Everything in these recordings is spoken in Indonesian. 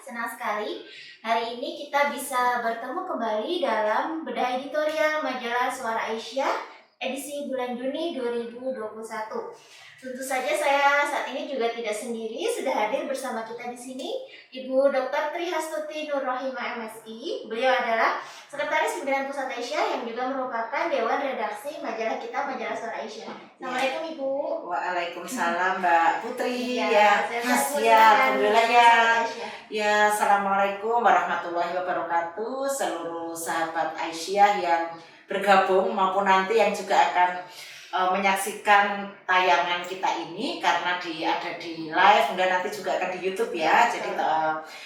Senang sekali hari ini kita bisa bertemu kembali dalam bedah editorial majalah Suara Aisyah edisi bulan Juni 2021. Tentu saja saya saat ini juga tidak sendiri, sudah hadir bersama kita di sini Ibu Dr. Tri Hastuti Nur Rohimah MSI. Beliau adalah Sekretaris Pimpinan Pusat Aisyah yang juga merupakan Dewan Redaksi majalah kita, majalah Suara Aisyah. Assalamualaikum Ibu. Waalaikumsalam Mbak Putri. Alhamdulillah ya. Ya, Assalamualaikum warahmatullahi wabarakatuh. Seluruh sahabat Aisyah yang bergabung maupun nanti yang juga akan menyaksikan tayangan kita ini karena ada di live, kemudian nanti juga akan di YouTube ya. Jadi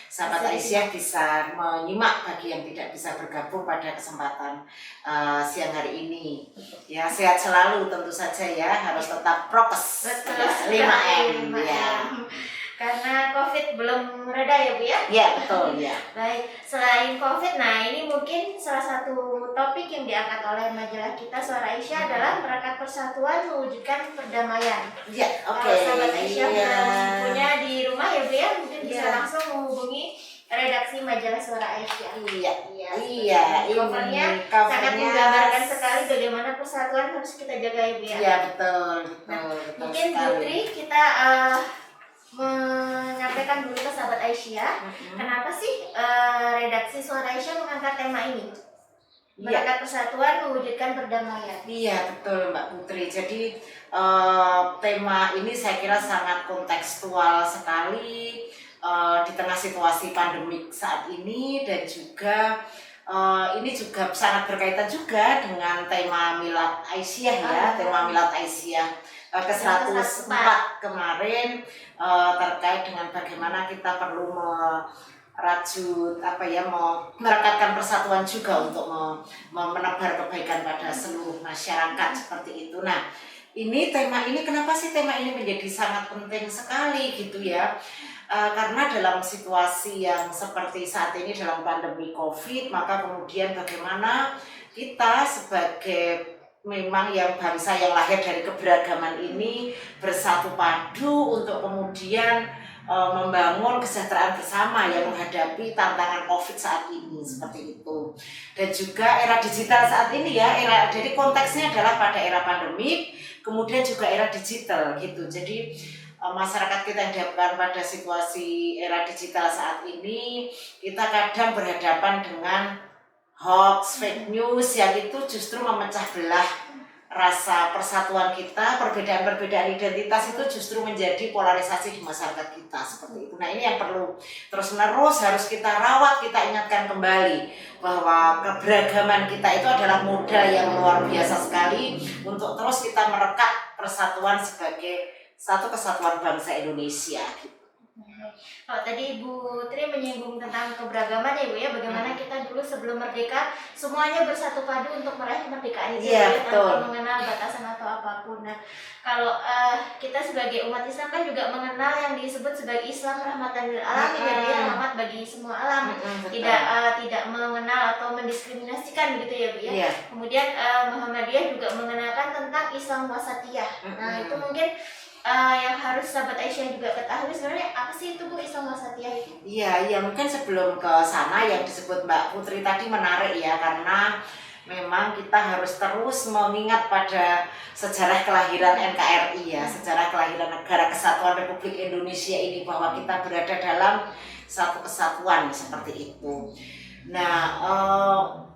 sahabat Aisyah bisa menyimak bagi yang tidak bisa bergabung pada kesempatan siang hari ini. Ya, sehat selalu tentu saja ya, harus tetap prokes. Betul, 5M ya. Karena COVID belum reda ya Bu ya? Ya betul ya. Baik, selain COVID, nah ini mungkin salah satu topik yang diangkat oleh majalah kita Suara Aisyah adalah Merakat Persatuan Mewujudkan Perdamaian. Ya, oke. Sahabat Aisyah yang punya di rumah ya Bu ya, mungkin bisa Ya. langsung menghubungi redaksi majalah Suara Aisyah. Iya. Covernya sangat menggambarkan sekali bagaimana persatuan harus kita jaga ya Bu ya. Iya betul. Mungkin Bu Tri kita menyampaikan dulu ke sahabat Aisyah, kenapa sih redaksi Suara Aisyah mengangkat tema ini? Merakat Persatuan Mewujudkan Perdamaian. Iya betul Mbak Putri. Jadi tema ini saya kira sangat kontekstual sekali di tengah situasi pandemik saat ini, dan juga ini juga sangat berkaitan juga dengan tema Milad Aisyah ya, tema Milad Aisyah ke-104 kemarin, terkait dengan bagaimana kita perlu merekatkan persatuan juga untuk menebar kebaikan pada seluruh masyarakat seperti itu. Nah, tema ini kenapa sih tema ini menjadi sangat penting sekali gitu ya? Karena dalam situasi yang seperti saat ini dalam pandemi COVID, maka kemudian bagaimana kita sebagai memang yang bangsa yang lahir dari keberagaman ini bersatu padu untuk kemudian membangun kesejahteraan bersama yang menghadapi tantangan COVID saat ini seperti itu. Dan juga era digital saat ini ya, jadi konteksnya adalah pada era pandemik, kemudian juga era digital gitu. Jadi masyarakat kita yang dihadapkan pada situasi era digital saat ini, kita kadang berhadapan dengan hoax, fake news yang itu justru memecah belah rasa persatuan kita. Perbedaan-perbedaan identitas itu justru menjadi polarisasi di masyarakat kita seperti itu. Nah, ini yang perlu terus-menerus harus kita rawat, kita ingatkan kembali bahwa keberagaman kita itu adalah modal yang luar biasa sekali untuk terus kita merekat persatuan sebagai satu kesatuan bangsa Indonesia. Kalau tadi Ibu Tri menyinggung tentang keberagaman ya Bu ya, bagaimana kita dulu sebelum merdeka semuanya bersatu padu untuk meraih kemerdekaan itu tanpa mengenal batasan atau apapun. Nah, kalau kita sebagai umat Islam kan juga mengenal yang disebut sebagai Islam rahmatan lil alamin, jadi rahmat bagi semua alam, tidak mengenal atau mendiskriminasikan gitu ya Bu ya. Kemudian Muhammadiyah juga mengenalkan tentang Islam wasatiyah. Nah, itu mungkin yang harus sahabat Aisyah juga ketahui sebenarnya apa sih itu Bu Islam wasatiyah itu? Iya, mungkin sebelum ke sana yang disebut Mbak Putri tadi menarik ya, karena memang kita harus terus mengingat pada sejarah kelahiran NKRI ya, sejarah kelahiran Negara Kesatuan Republik Indonesia ini, bahwa kita berada dalam satu kesatuan seperti itu. Nah,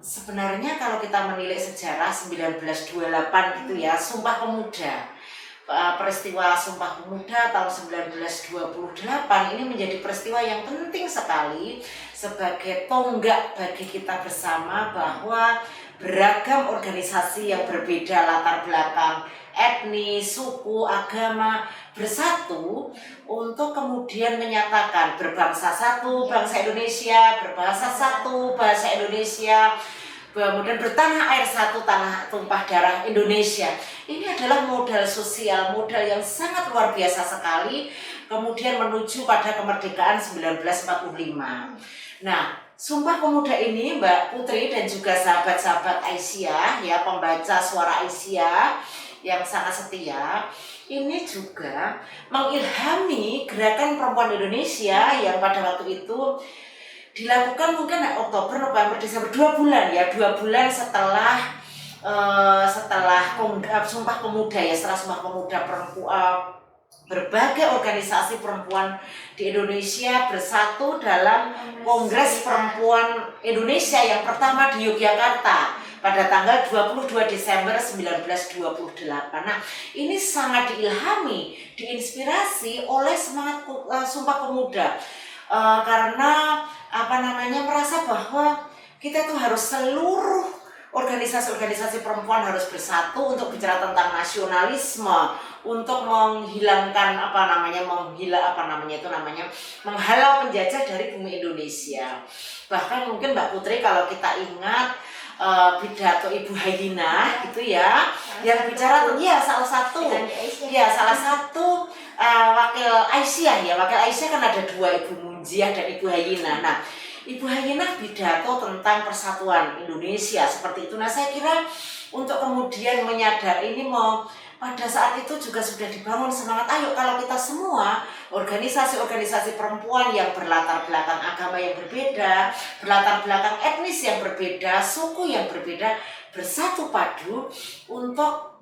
sebenarnya kalau kita menilik sejarah 1928 gitu ya, Sumpah Pemuda, peristiwa Sumpah Pemuda tahun 1928 ini menjadi peristiwa yang penting sekali sebagai tonggak bagi kita bersama bahwa beragam organisasi yang berbeda latar belakang etnis, suku, agama bersatu untuk kemudian menyatakan berbangsa satu, bangsa Indonesia, berbahasa satu, bahasa Indonesia, kemudian bertanah air satu, tanah tumpah darah Indonesia. Ini adalah modal sosial, modal yang sangat luar biasa sekali, kemudian menuju pada kemerdekaan 1945. Nah, Sumpah Pemuda ini Mbak Putri dan juga sahabat-sahabat Aisyah ya, pembaca Suara Aisyah yang sangat setia, ini juga mengilhami gerakan perempuan Indonesia yang pada waktu itu dilakukan mungkin Oktober, November, Desember, 2 bulan ya, 2 bulan setelah Sumpah Pemuda ya, setelah Sumpah Pemuda perempuan, berbagai organisasi perempuan di Indonesia bersatu dalam Kongres Perempuan Indonesia yang pertama di Yogyakarta pada tanggal 22 Desember 1928. Nah, ini sangat diilhami, diinspirasi oleh semangat Sumpah Pemuda. Karena merasa bahwa kita tuh harus seluruh organisasi-organisasi perempuan harus bersatu untuk bicara tentang nasionalisme, untuk menghilangkan menghalau penjajah dari bumi Indonesia. Bahkan mungkin Mbak Putri kalau kita ingat pidato Ibu Hayinah gitu ya, yang bicara salah satu wakil Aisyah kan ada 2, Ibu Munjiah dan Ibu Hayinah. Nah, Ibu Hayinah pidato tentang persatuan Indonesia seperti itu. Nah, saya kira untuk kemudian menyadari ini pada saat itu juga sudah dibangun semangat, ayo kalau kita semua organisasi-organisasi perempuan yang berlatar belakang agama yang berbeda, berlatar belakang etnis yang berbeda, suku yang berbeda, bersatu padu untuk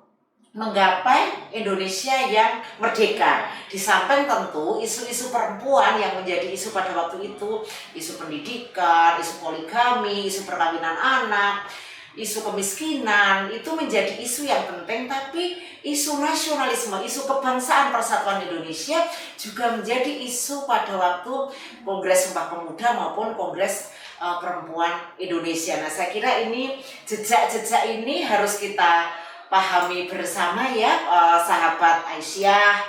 menggapai Indonesia yang merdeka. Di samping tentu isu-isu perempuan yang menjadi isu pada waktu itu, isu pendidikan, isu poligami, isu perkawinan anak, isu kemiskinan, itu menjadi isu yang penting. Tapi isu nasionalisme, isu kebangsaan persatuan Indonesia juga menjadi isu pada waktu Kongres Sumpah Pemuda maupun Kongres Perempuan Indonesia. Nah, saya kira ini jejak-jejak ini harus kita pahami bersama ya, sahabat Aisyah,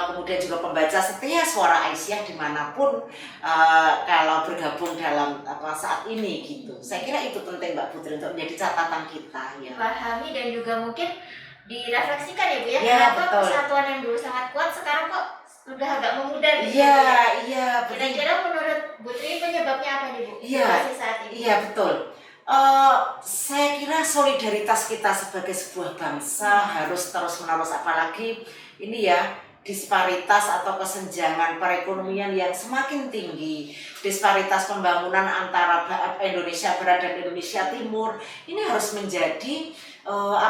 kemudian juga pembaca setia Suara Aisyah dimanapun kalau bergabung dalam saat ini gitu. Saya kira itu penting Mbak Putri untuk menjadi catatan kita ya. Pahami dan juga mungkin direfleksikan ya Bu ya, kenapa persatuan yang dulu sangat kuat sekarang kok udah agak memudar gitu. Iya. Kira-kira menurut Putri penyebabnya apa nih Bu? Saat ini. Iya betul. Saya kira solidaritas kita sebagai sebuah bangsa harus terus-menerus, apalagi ini ya, disparitas atau kesenjangan perekonomian yang semakin tinggi, disparitas pembangunan antara Indonesia Barat dan Indonesia Timur, ini harus menjadi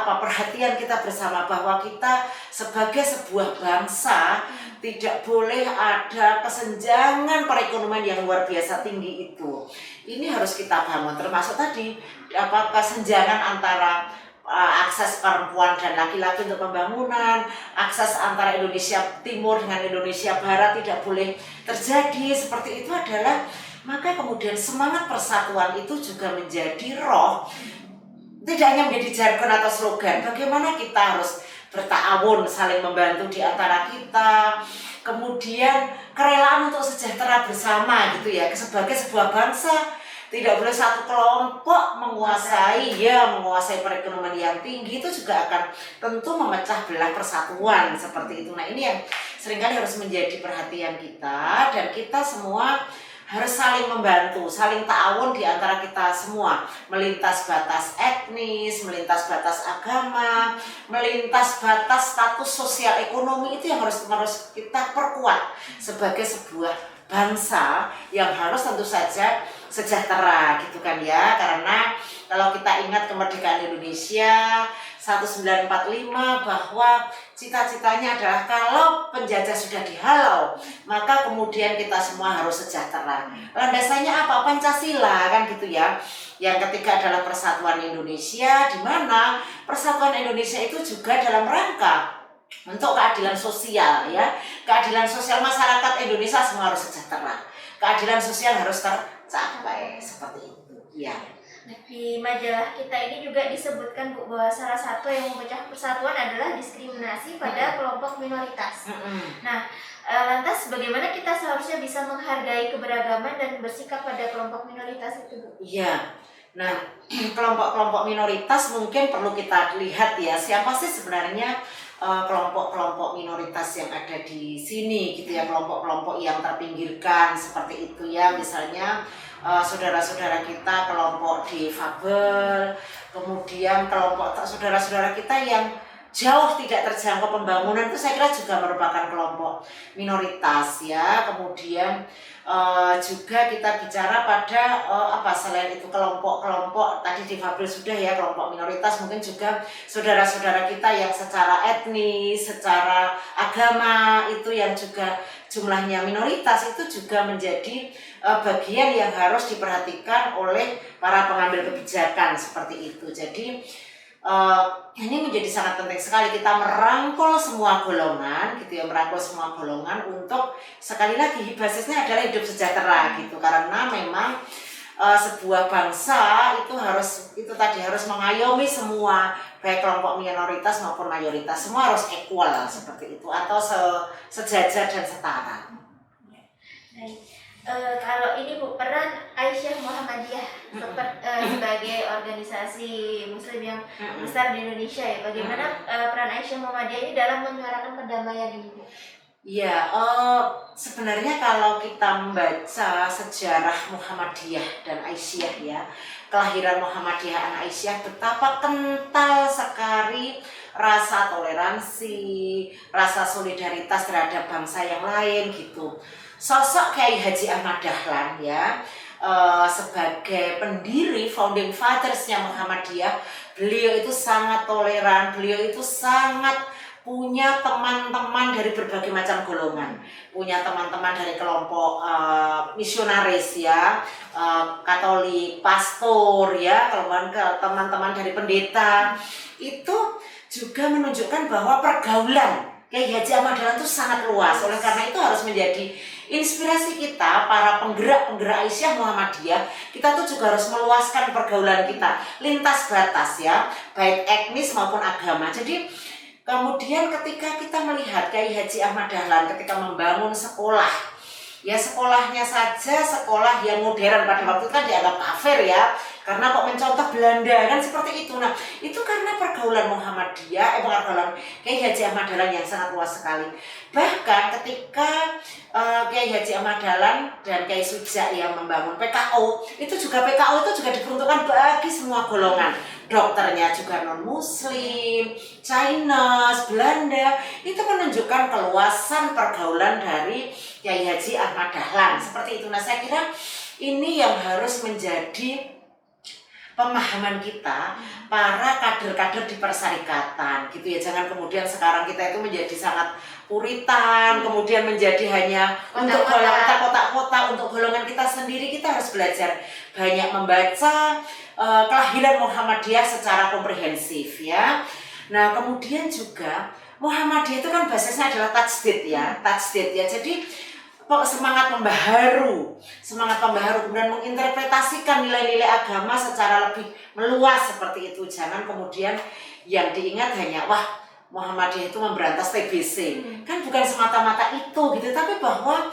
perhatian kita bersama, bahwa kita sebagai sebuah bangsa tidak boleh ada kesenjangan perekonomian yang luar biasa tinggi itu. Ini harus kita bangun, termasuk tadi kesenjangan antara akses perempuan dan laki-laki untuk pembangunan, akses antara Indonesia Timur dengan Indonesia Barat tidak boleh terjadi. Seperti itu adalah, maka kemudian semangat persatuan itu juga menjadi roh, tidak hanya menjadi jargon atau slogan. Bagaimana kita harus bertawun, saling membantu di antara kita, kemudian kerelaan untuk sejahtera bersama gitu ya, sebagai sebuah bangsa. Tidak boleh satu kelompok menguasai perekonomian yang tinggi, itu juga akan tentu memecah belah persatuan seperti itu. Nah, ini yang seringkali harus menjadi perhatian kita, dan kita semua harus saling membantu, saling ta'awun di antara kita semua, melintas batas etnis, melintas batas agama, melintas batas status sosial ekonomi. Itu yang harus kita perkuat sebagai sebuah bangsa yang harus tentu saja sejahtera gitu kan ya. Karena kalau kita ingat kemerdekaan Indonesia 1945, bahwa cita-citanya adalah kalau penjajah sudah dihalau, maka kemudian kita semua harus sejahtera. Landasannya apa? Pancasila kan gitu ya. Yang ketiga adalah persatuan Indonesia, di mana persatuan Indonesia itu juga dalam rangka untuk keadilan sosial ya. Keadilan sosial masyarakat Indonesia semua harus sejahtera. Keadilan sosial harus tercapai seperti itu ya. Di majalah kita ini juga disebutkan Bu, bahwa salah satu yang memecah persatuan adalah diskriminasi pada kelompok minoritas. Nah, lantas bagaimana kita seharusnya bisa menghargai keberagaman dan bersikap pada kelompok minoritas itu Bu? Iya. Nah, kelompok-kelompok minoritas mungkin perlu kita lihat ya, siapa sih sebenarnya kelompok-kelompok minoritas yang ada di sini gitu ya, kelompok-kelompok yang terpinggirkan seperti itu ya. Misalnya saudara-saudara kita kelompok difabel, kemudian kelompok saudara-saudara kita yang jauh tidak terjangkau pembangunan itu saya kira juga merupakan kelompok minoritas ya. Kemudian juga kita bicara pada selain itu kelompok-kelompok tadi difabel sudah ya, kelompok minoritas, mungkin juga saudara-saudara kita yang secara etnis, secara agama itu yang juga jumlahnya minoritas itu juga menjadi bagian yang harus diperhatikan oleh para pengambil kebijakan seperti itu. Jadi ini menjadi sangat penting sekali kita merangkul semua golongan gitu ya, merangkul semua golongan untuk sekali lagi basisnya adalah hidup sejahtera gitu, karena memang sebuah bangsa itu harus mengayomi semua, baik kelompok minoritas maupun mayoritas, semua harus equal seperti itu atau sejajar dan setara. Baik. Kalau ini Bu, peran Aisyah Muhammadiyah sebagai organisasi Muslim yang besar di Indonesia ya, bagaimana peran Aisyah Muhammadiyah ini dalam menyuarakan perdamaian ini Bu? Ya, sebenarnya kalau kita membaca sejarah Muhammadiyah dan Aisyah ya, kelahiran Muhammadiyah dan Aisyah, betapa kental sekali rasa toleransi, rasa solidaritas terhadap bangsa yang lain gitu. Sosok Kiai Haji Ahmad Dahlan ya, sebagai pendiri founding fathers-nya Muhammadiyah, beliau itu sangat toleran, beliau itu sangat punya teman-teman dari berbagai macam golongan, punya teman-teman dari kelompok misionaris ya, Katolik, pastor ya, teman-teman dari pendeta. Itu juga menunjukkan bahwa pergaulan Kiai Haji Ahmad Dahlan itu sangat luas. Oleh karena itu harus menjadi inspirasi kita para penggerak-penggerak Aisyah Muhammadiyah. Kita tuh juga harus meluaskan pergaulan kita lintas batas ya, baik etnis maupun agama. Jadi kemudian ketika kita melihat Kiai Haji Ahmad Dahlan ketika membangun sekolah, ya sekolahnya saja sekolah yang modern, pada waktu itu kan dianggap kafir ya, karena kok mencontoh Belanda kan seperti itu. Nah itu karena pergaulan Muhammadiyah, pergaulan Kiai Haji Ahmad Dahlan yang sangat luas sekali. Bahkan ketika Kiai Haji Ahmad Dahlan dan Kiai Sujak yang membangun PKO, itu juga diperuntukkan bagi semua golongan. Dokternya juga non-muslim, Chinese, Belanda. Itu menunjukkan keluasan pergaulan dari Kiai Haji Ahmad Dahlan seperti itu. Nah saya kira ini yang harus menjadi pemahaman kita para kader-kader di persyarikatan gitu ya. Jangan kemudian sekarang kita itu menjadi sangat puritan, kemudian menjadi hanya untuk golongan kotak-kotak, untuk golongan kita sendiri. Kita harus belajar banyak membaca kelahiran Muhammadiyah secara komprehensif ya. Nah kemudian juga Muhammadiyah itu kan basisnya adalah tajdid ya. Jadi semangat membaharu, kemudian menginterpretasikan nilai-nilai agama secara lebih meluas seperti itu. Jangan kemudian yang diingat hanya Muhammadiyah itu memberantas TBC, kan bukan semata-mata itu gitu, tapi bahwa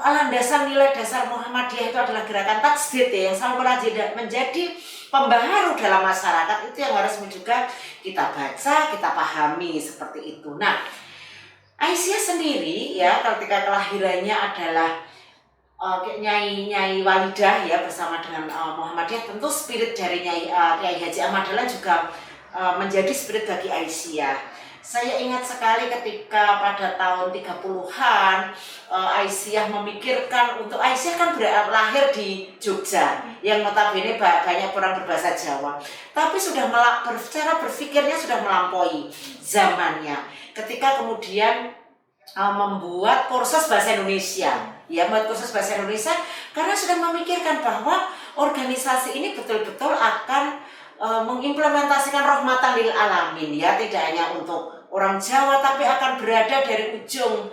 landasan nilai dasar Muhammadiyah itu adalah gerakan tajdid ya, yang selalu menjadi pembaharu dalam masyarakat. Itu yang harus juga kita baca, kita pahami seperti itu. Nah Aisyah sendiri ya ketika kelahirannya adalah Nyai Walidah ya bersama dengan Muhammadiyah, tentu spirit dari Kiai Haji Ahmad Dahlan juga menjadi spirit bagi Aisyah. Saya ingat sekali ketika pada tahun 30-an Aisyah memikirkan untuk Aisyah kan lahir di Jogja yang notabene banyak orang berbahasa Jawa, tapi sudah cara berpikirnya sudah melampaui zamannya ketika kemudian membuat kursus bahasa Indonesia karena sudah memikirkan bahwa organisasi ini betul-betul akan mengimplementasikan rahmatan lil alamin ya, tidak hanya untuk orang Jawa tapi akan berada dari ujung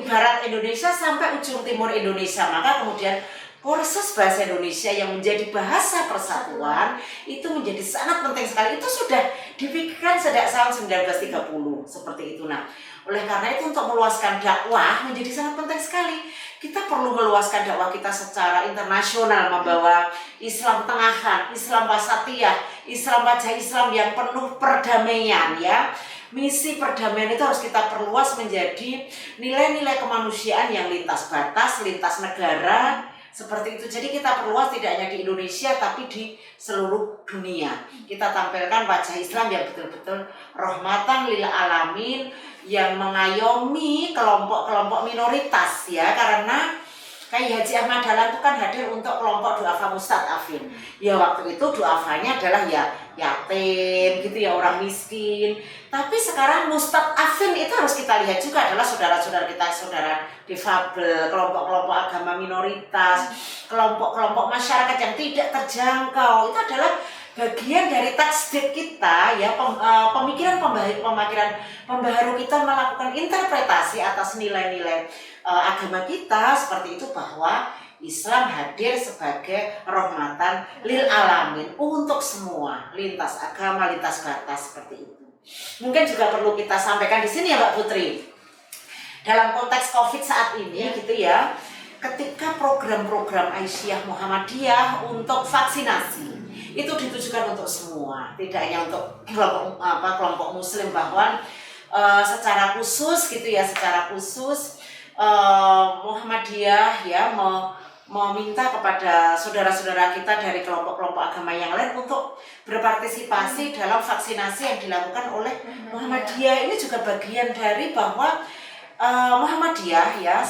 barat Indonesia sampai ujung timur Indonesia. Maka kemudian kursus bahasa Indonesia yang menjadi bahasa persatuan itu menjadi sangat penting sekali. Itu sudah dipikirkan sejak tahun 1930 seperti itu. Nah, oleh karena itu untuk meluaskan dakwah menjadi sangat penting sekali. Kita perlu meluaskan dakwah kita secara internasional, membawa Islam tengahan, Islam wasatiyah, Islam wajah Islam yang penuh perdamaian ya. Misi perdamaian itu harus kita perluas menjadi nilai-nilai kemanusiaan yang lintas batas, lintas negara, Seperti itu. Jadi kita perluas tidak hanya di Indonesia tapi di seluruh dunia. Kita tampilkan wajah Islam yang betul-betul rahmatan lil alamin, yang mengayomi kelompok-kelompok minoritas ya, karena kayak Haji Ahmad Dahlan itu kan hadir untuk kelompok duafa mustadafin. Ya waktu itu duafanya adalah ya yatim gitu ya, orang miskin. Tapi sekarang mustadafin itu harus kita lihat juga adalah saudara-saudara kita, saudara difabel, kelompok-kelompok agama minoritas, kelompok-kelompok masyarakat yang tidak terjangkau. Itu adalah bagian dari tajdid kita ya, pemikiran pembaharu kita melakukan interpretasi atas nilai-nilai agama kita seperti itu, bahwa Islam hadir sebagai rahmatan lil alamin untuk semua, lintas agama, lintas batas, seperti itu. Mungkin juga perlu kita sampaikan di sini ya Mbak Putri, dalam konteks COVID saat ini gitu ya, ketika program-program Aisyah Muhammadiyah untuk vaksinasi itu ditujukan untuk semua, tidak hanya untuk kelompok muslim, bahwa secara khusus gitu ya, secara khusus Muhammadiyah ya meminta kepada saudara-saudara kita dari kelompok-kelompok agama yang lain untuk berpartisipasi dalam vaksinasi yang dilakukan oleh Muhammadiyah. Ini juga bagian dari bahwa Muhammadiyah ya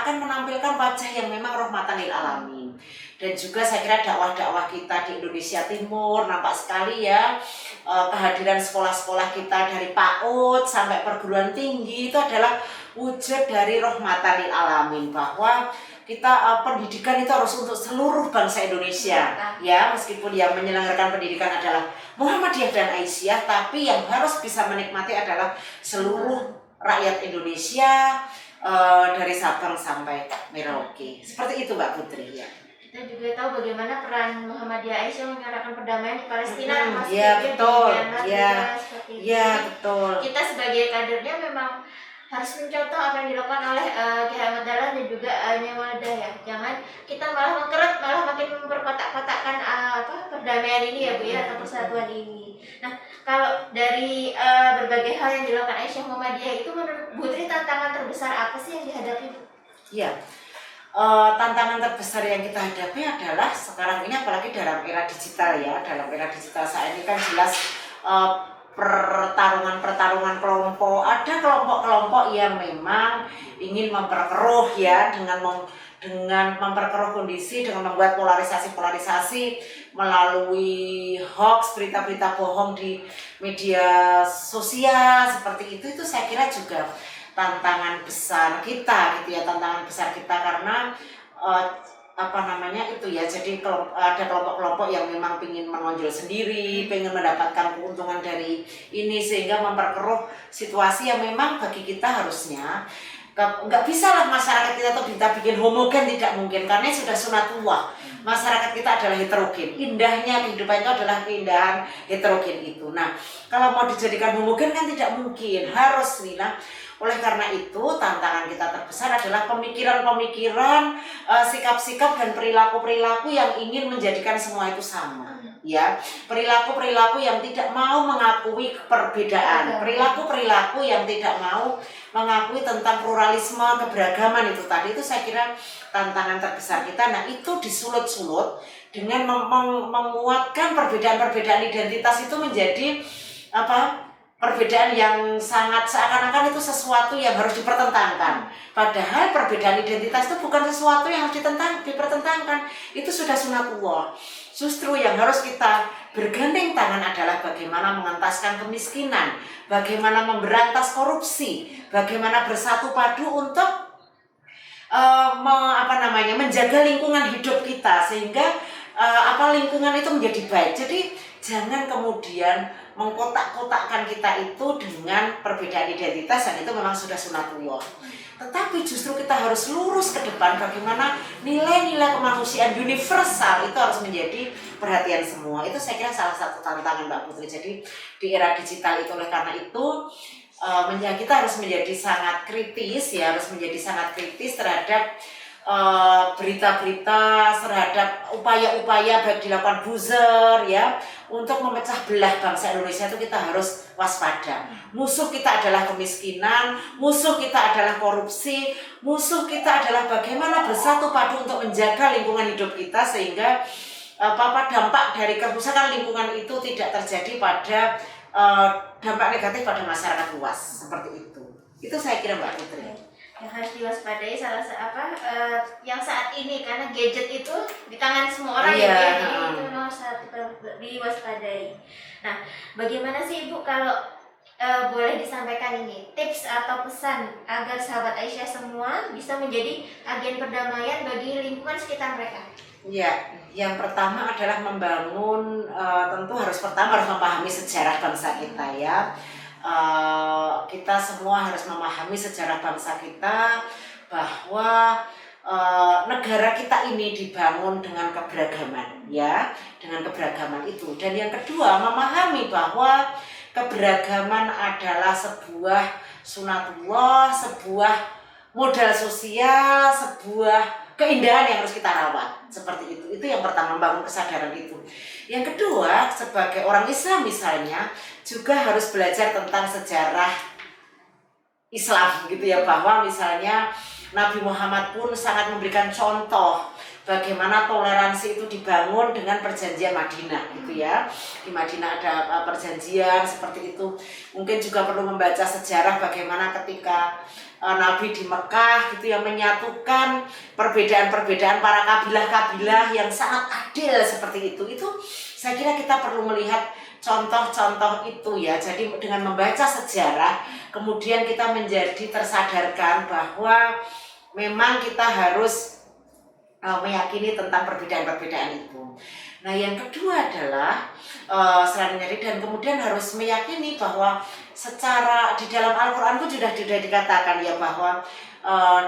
akan menampilkan wajah yang memang rahmatan lil alamin. Dan juga saya kira dakwah-dakwah kita di Indonesia Timur nampak sekali ya, kehadiran sekolah-sekolah kita dari PAUD sampai perguruan tinggi itu adalah wujud dari rahmatan lil alamin, bahwa kita pendidikan itu harus untuk seluruh bangsa Indonesia ya, meskipun yang menyelenggarakan pendidikan adalah Muhammadiyah dan Aisyah, tapi yang harus bisa menikmati adalah seluruh rakyat Indonesia, dari Sabang sampai Merauke. Seperti itu Mbak Putri ya. Kita juga tahu bagaimana peran Muhammadiyah Aisyah menyuarakan perdamaian di Palestina, termasuk ya, di betul. Myanmar Ya, juga seperti itu. ya, betul. Kita sebagai kadernya memang harus mencontoh apa yang dilakukan oleh Kiai Ahmad Dahlan dan juga Nyawadah ya. Jangan kita malah mengkeret, malah makin memperkotak-kotakkan perdamaian ini ya Bu ya, atau persatuan ini. Nah, kalau dari berbagai hal yang dilakukan Aisyah Muhammadiyah itu, menurut Bu Tri tantangan terbesar apa sih yang dihadapi Bu? Iya. Tantangan terbesar yang kita hadapi adalah sekarang ini, apalagi dalam era digital ya, dalam era digital saat ini kan jelas pertarungan kelompok, ada kelompok-kelompok yang memang ingin memperkeruh ya, dengan memperkeruh kondisi, dengan membuat polarisasi melalui hoax, berita-berita bohong di media sosial seperti itu saya kira juga tantangan besar kita gitu ya, tantangan besar kita karena itu ya, jadi ada kelompok-kelompok yang memang ingin menonjol sendiri, pengen mendapatkan keuntungan dari ini, sehingga memperkeruh situasi yang memang bagi kita harusnya nggak bisa lah masyarakat kita tuh kita bikin homogen, tidak mungkin, karena sudah sunatullah. Masyarakat kita adalah heterogen, indahnya kehidupan itu adalah keindahan heterogen itu. Nah, kalau mau dijadikan homogen kan tidak mungkin, harus nih. Nah, oleh karena itu tantangan kita terbesar adalah pemikiran-pemikiran, sikap-sikap dan perilaku-perilaku yang ingin menjadikan semua itu sama. Ya, perilaku-perilaku yang tidak mau mengakui perbedaan, perilaku-perilaku yang tidak mau mengakui tentang pluralisme, keberagaman itu tadi, itu saya kira tantangan terbesar kita. Nah, itu disulut-sulut dengan menguatkan perbedaan-perbedaan identitas itu menjadi perbedaan yang sangat seakan-akan itu sesuatu yang harus dipertentangkan. Padahal perbedaan identitas itu bukan sesuatu yang harus dipertentangkan. Itu sudah sunatullah. Justru yang harus kita bergandeng tangan adalah bagaimana mengentaskan kemiskinan, bagaimana memberantas korupsi, bagaimana bersatu padu untuk menjaga lingkungan hidup kita, sehingga lingkungan itu menjadi baik. Jadi jangan kemudian mengkotak-kotakkan kita itu dengan perbedaan identitas, dan itu memang sudah sunatullah. Tetapi justru kita harus lurus ke depan, bagaimana nilai-nilai kemanusiaan universal itu harus menjadi perhatian semua. Itu saya kira salah satu tantangan Mbak Putri. Jadi di era digital itu, oleh karena itu kita harus menjadi sangat kritis ya, harus menjadi sangat kritis terhadap berita-berita terhadap upaya-upaya baik dilakukan buzzer ya untuk memecah belah bangsa Indonesia itu kita harus waspada. Musuh kita adalah kemiskinan, musuh kita adalah korupsi, musuh kita adalah bagaimana bersatu padu untuk menjaga lingkungan hidup kita sehingga dampak dari kerusakan lingkungan itu tidak terjadi pada dampak negatif pada masyarakat luas seperti itu. Itu saya kira Mbak Putri. Yang harus diwaspadai yang saat ini karena gadget itu di tangan semua orang ya, jadi itu nomor satu diwaspadai. Nah, bagaimana sih Ibu kalau boleh disampaikan ini tips atau pesan agar sahabat Aisyah semua bisa menjadi agen perdamaian bagi lingkungan sekitar mereka? Ya, yang pertama adalah membangun, tentu harus memahami sejarah bangsa kita ya. Kita semua harus memahami sejarah bangsa kita bahwa negara kita ini dibangun dengan keberagaman ya, dengan keberagaman itu. Dan yang kedua, memahami bahwa keberagaman adalah sebuah sunatullah, sebuah modal sosial, sebuah keindahan yang harus kita rawat. Seperti itu yang pertama, membangun kesadaran itu. Yang kedua, sebagai orang Islam misalnya juga harus belajar tentang sejarah Islam gitu ya, bahwa misalnya Nabi Muhammad pun sangat memberikan contoh bagaimana toleransi itu dibangun dengan perjanjian Madinah gitu ya. Di Madinah ada perjanjian seperti itu. Mungkin juga perlu membaca sejarah bagaimana ketika Nabi di Mekah gitu yang menyatukan perbedaan-perbedaan para kabilah-kabilah yang sangat adil seperti itu. Itu saya kira kita perlu melihat contoh-contoh itu ya. Jadi dengan membaca sejarah kemudian kita menjadi tersadarkan bahwa memang kita harus meyakini tentang perbedaan-perbedaan itu. Nah yang kedua adalah selain menyadari dan kemudian harus meyakini bahwa secara di dalam Al-Quran itu sudah dikatakan ya bahwa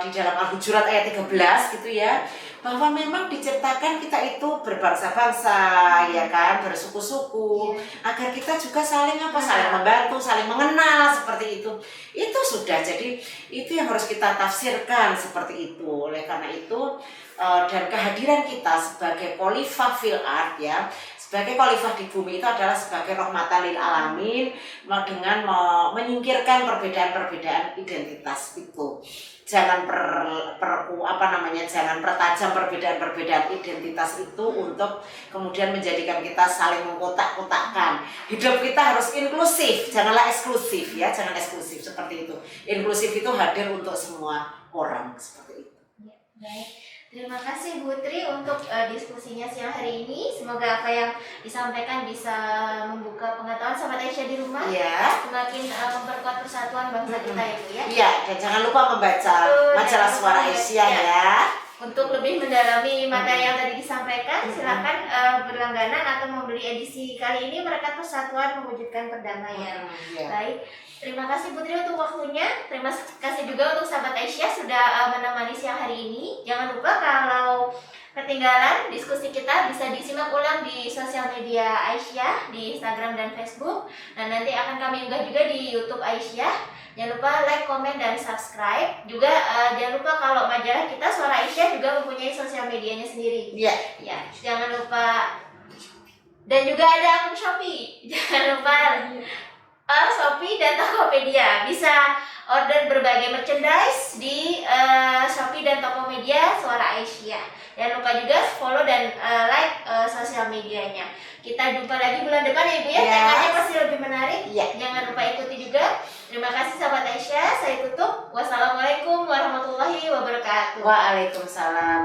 di dalam Al-Hujurat ayat 13 gitu ya, bahwa memang diciptakan kita itu berbangsa-bangsa ya kan, bersuku-suku agar kita juga saling membantu, saling mengenal seperti itu. Itu sudah, jadi itu yang harus kita tafsirkan seperti itu. Oleh karena itu dan kehadiran kita sebagai khalifah fil ard ya, sebagai khalifah di bumi itu adalah sebagai rahmatan lil alamin dengan menyingkirkan perbedaan-perbedaan identitas itu. Jangan jangan pertajam perbedaan-perbedaan identitas itu untuk kemudian menjadikan kita saling mengkotak-kotakkan. Hidup kita harus inklusif, janganlah eksklusif ya, jangan eksklusif seperti itu. Inklusif itu hadir untuk semua orang seperti itu. Ya, baik. Terima kasih Bu Tri untuk diskusinya siang hari ini. Semoga apa yang disampaikan bisa membuka pengetahuan sahabat Aisyah di rumah. Ya. Semakin memperkuat persatuan bangsa kita itu ya. Iya, dan jangan lupa membaca majalah Suara Aisyah ya. Untuk lebih mendalami materi yang tadi disampaikan, silakan berlangganan atau membeli edisi kali ini Merekat Persatuan Mewujudkan Perdamaian. Baik. Terima kasih Putri untuk waktunya. Terima kasih juga untuk sahabat Aisyah sudah menemani siang hari ini. Jangan lupa kalau ketinggalan diskusi kita bisa disimak ulang di sosial media Aisyah di Instagram dan Facebook. Dan nanti akan kami unggah juga di YouTube Aisyah. Jangan lupa like, komen, dan subscribe. Juga jangan lupa kalau majalah kita Suara Aisyah juga mempunyai sosial medianya sendiri. Iya. Ya, jangan lupa. Dan juga ada akun Shopee. Jangan lupa Shopee dan Tokopedia. Bisa order berbagai merchandise di Shopee dan Tokopedia Suara Aisyah. Jangan lupa juga follow dan like sosial medianya. Kita jumpa lagi bulan depan ya Ibu ya. Temanya pasti lebih menarik. Jangan lupa ikuti juga. Terima kasih sahabat Aisyah. Saya tutup. Wassalamualaikum warahmatullahi wabarakatuh. Waalaikumsalam.